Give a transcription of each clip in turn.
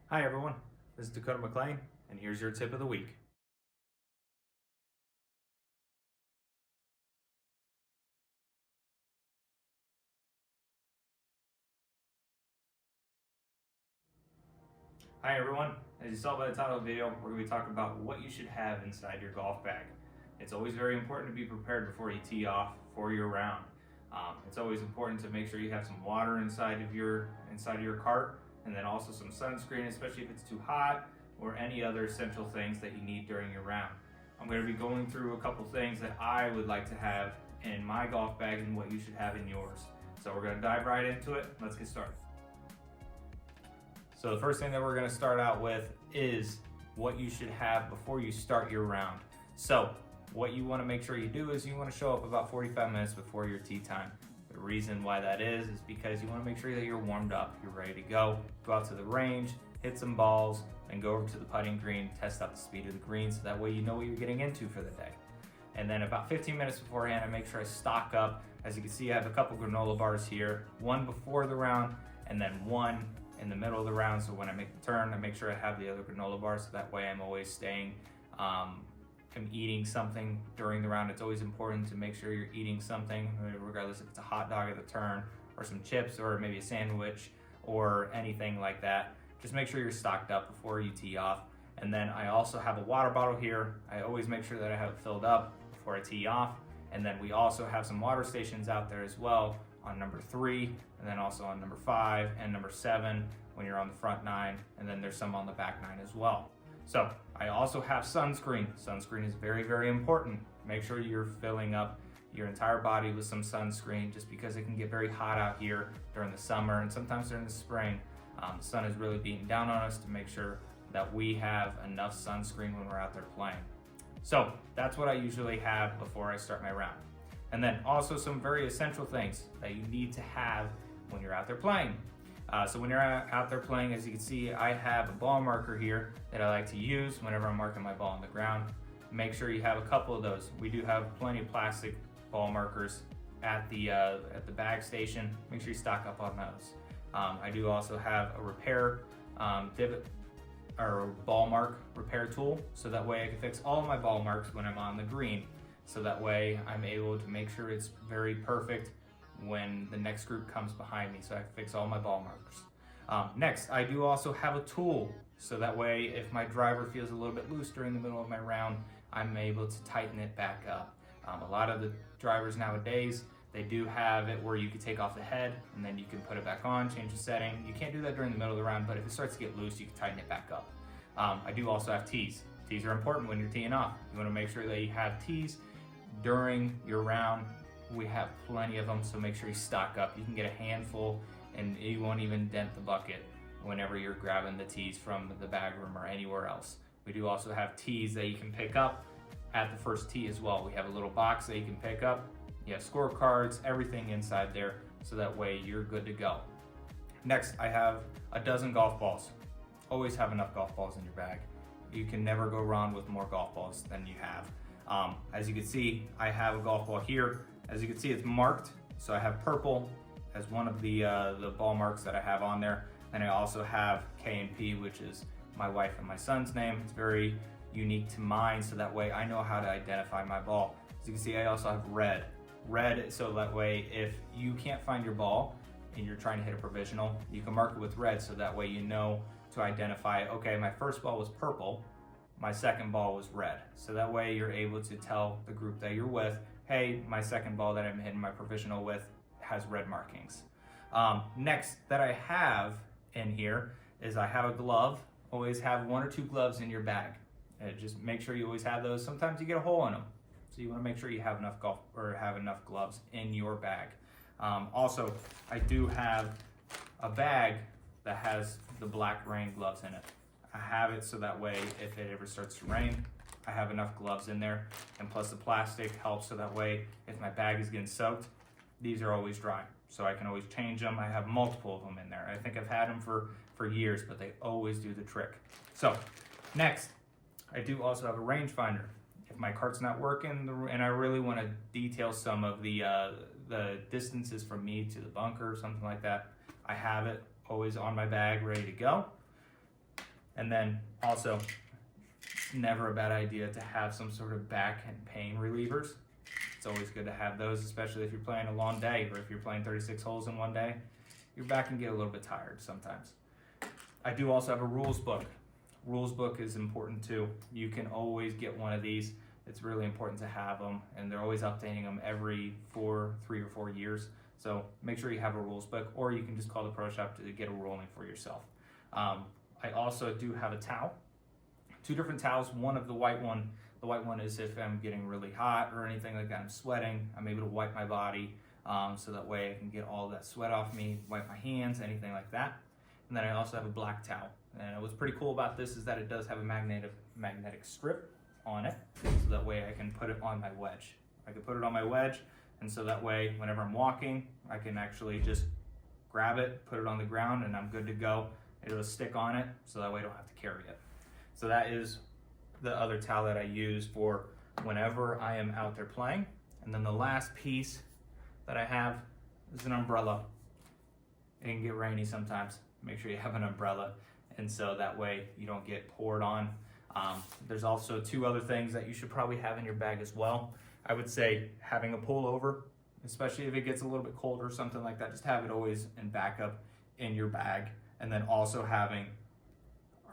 Hi everyone, this is Dakota McLean, and here's your tip of the week. Hi everyone, as you saw by the title of the video, we're going to be talking about what you should have inside your golf bag. It's always very important to be prepared before you tee off for your round. It's always important to make sure you have some water inside of your cart, and then also some sunscreen, especially if it's too hot, or any other essential things that you need during your round. I'm going to be going through a couple things that I would like to have in my golf bag and what you should have in yours. So we're going to dive right into it. Let's get started. So the first thing that we're going to start out with is what you should have before you start your round. So what you want to make sure you do is you want to show up about 45 minutes before your tee time. The reason why that is because you want to make sure that you're warmed up, you're ready to go out to the range, hit some balls, and go over to the putting green, test out the speed of the green, so that way you know what you're getting into for the day. And then about 15 minutes beforehand, I make sure I stock up. As you can see, I have a couple granola bars here, one before the round, and then one in the middle of the round. So when I make the turn, I make sure I have the other granola bars, so that way I'm always staying, I'm eating something during the round. It's always important to make sure you're eating something, regardless if it's a hot dog at the turn, or some chips, or maybe a sandwich, or anything like that. Just make sure you're stocked up before you tee off. And then I also have a water bottle here. I always make sure that I have it filled up before I tee off. And then we also have some water stations out there as well on number 3, and then also on number 5 and number 7 when you're on the front 9, and then there's some on the back 9 as well. So I also have sunscreen. Sunscreen is very, very important. Make sure you're filling up your entire body with some sunscreen, just because it can get very hot out here during the summer and sometimes during the spring. The sun is really beating down on us, to make sure that we have enough sunscreen when we're out there playing. So that's what I usually have before I start my round. And then also some very essential things that you need to have when you're out there playing. So when you're out there playing, as you can see, I have a ball marker here that I like to use whenever I'm marking my ball on the ground. Make sure you have a couple of those. We do have plenty of plastic ball markers at the bag station. Make sure you stock up on those. I do also have a repair divot or ball mark repair tool, so that way I can fix all of my ball marks when I'm on the green. So that way I'm able to make sure it's very perfect when the next group comes behind me, so I can fix all my ball markers. Next, I do also have a tool, so that way if my driver feels a little bit loose during the middle of my round, I'm able to tighten it back up. A lot of the drivers nowadays, they do have it where you can take off the head and then you can put it back on, change the setting. You can't do that during the middle of the round, but if it starts to get loose, you can tighten it back up. I do also have tees. Tees are important when you're teeing off. You want to make sure that you have tees during your round. We have plenty of them, so make sure you stock up. You can get a handful and you won't even dent the bucket whenever you're grabbing the tees from the bag room or anywhere else. We do also have tees that you can pick up at the first tee as well. We have a little box that you can pick up. You have scorecards, everything inside there, so that way you're good to go. Next, I have a dozen golf balls. Always have enough golf balls in your bag. You can never go wrong with more golf balls than you have. As you can see, I have a golf ball here. As you can see, it's marked. So I have purple as one of the ball marks that I have on there. And I also have K and P, which is my wife and my son's name. It's very unique to mine, so that way I know how to identify my ball. As you can see, I also have red. Red, so that way if you can't find your ball and you're trying to hit a provisional, you can mark it with red, so that way you know to identify, okay, my first ball was purple, my second ball was red. So that way you're able to tell the group that you're with, hey, my second ball that I'm hitting my provisional with has red markings. Next that I have in here is I have a glove. Always have 1 or 2 gloves in your bag. Just make sure you always have those. Sometimes you get a hole in them, so you want to make sure you have enough enough gloves in your bag. Also, I do have a bag that has the black rain gloves in it. I have it so that way if it ever starts to rain, I have enough gloves in there, and plus the plastic helps, so that way if my bag is getting soaked, these are always dry, so I can always change them. I have multiple of them in there. I think I've had them for years, but they always do the trick. So next, I do also have a rangefinder. If my cart's not working and I really want to detail some of the distances from me to the bunker or something like that, I have it always on my bag ready to go. And then also, it's never a bad idea to have some sort of back and pain relievers. It's always good to have those, especially if you're playing a long day or if you're playing 36 holes in one day. Your back can get a little bit tired sometimes. I do also have a rules book. Rules book is important too. You can always get one of these. It's really important to have them, and they're always updating them every 3 or 4 years. So make sure you have a rules book, or you can just call the pro shop to get a ruling for yourself. I also do have a towel, 2 different towels. One of the white one is if I'm getting really hot or anything like that, I'm sweating, I'm able to wipe my body, so that way I can get all that sweat off me, wipe my hands, anything like that. And then I also have a black towel. And what's pretty cool about this is that it does have a magnetic strip on it, so that way I can put it on my wedge. I can put it on my wedge, and so that way whenever I'm walking, I can actually just grab it, put it on the ground, and I'm good to go. It'll stick on it, so that way I don't have to carry it. So that is the other towel that I use for whenever I am out there playing. And then the last piece that I have is an umbrella. It can get rainy sometimes. Make sure you have an umbrella, and so that way you don't get poured on. There's also 2 other things that you should probably have in your bag as well. I would say having a pullover, especially if it gets a little bit colder or something like that, just have it always in backup in your bag. And then also having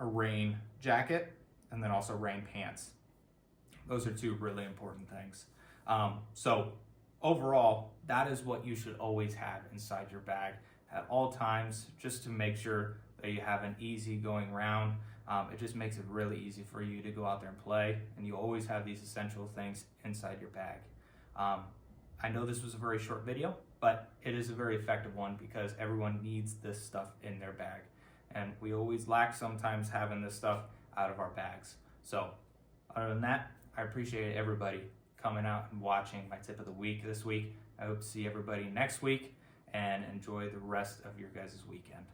a rain jacket, and then also rain pants. Those are 2 really important things. So overall, that is what you should always have inside your bag at all times, just to make sure that you have an easy going round. It just makes it really easy for you to go out there and play, and you always have these essential things inside your bag. I know this was a very short video, but it is a very effective one because everyone needs this stuff in their bag, and we always lack sometimes having this stuff out of our bags. So other than that, I appreciate everybody coming out and watching my tip of the week this week. I hope to see everybody next week, and enjoy the rest of your guys' weekend.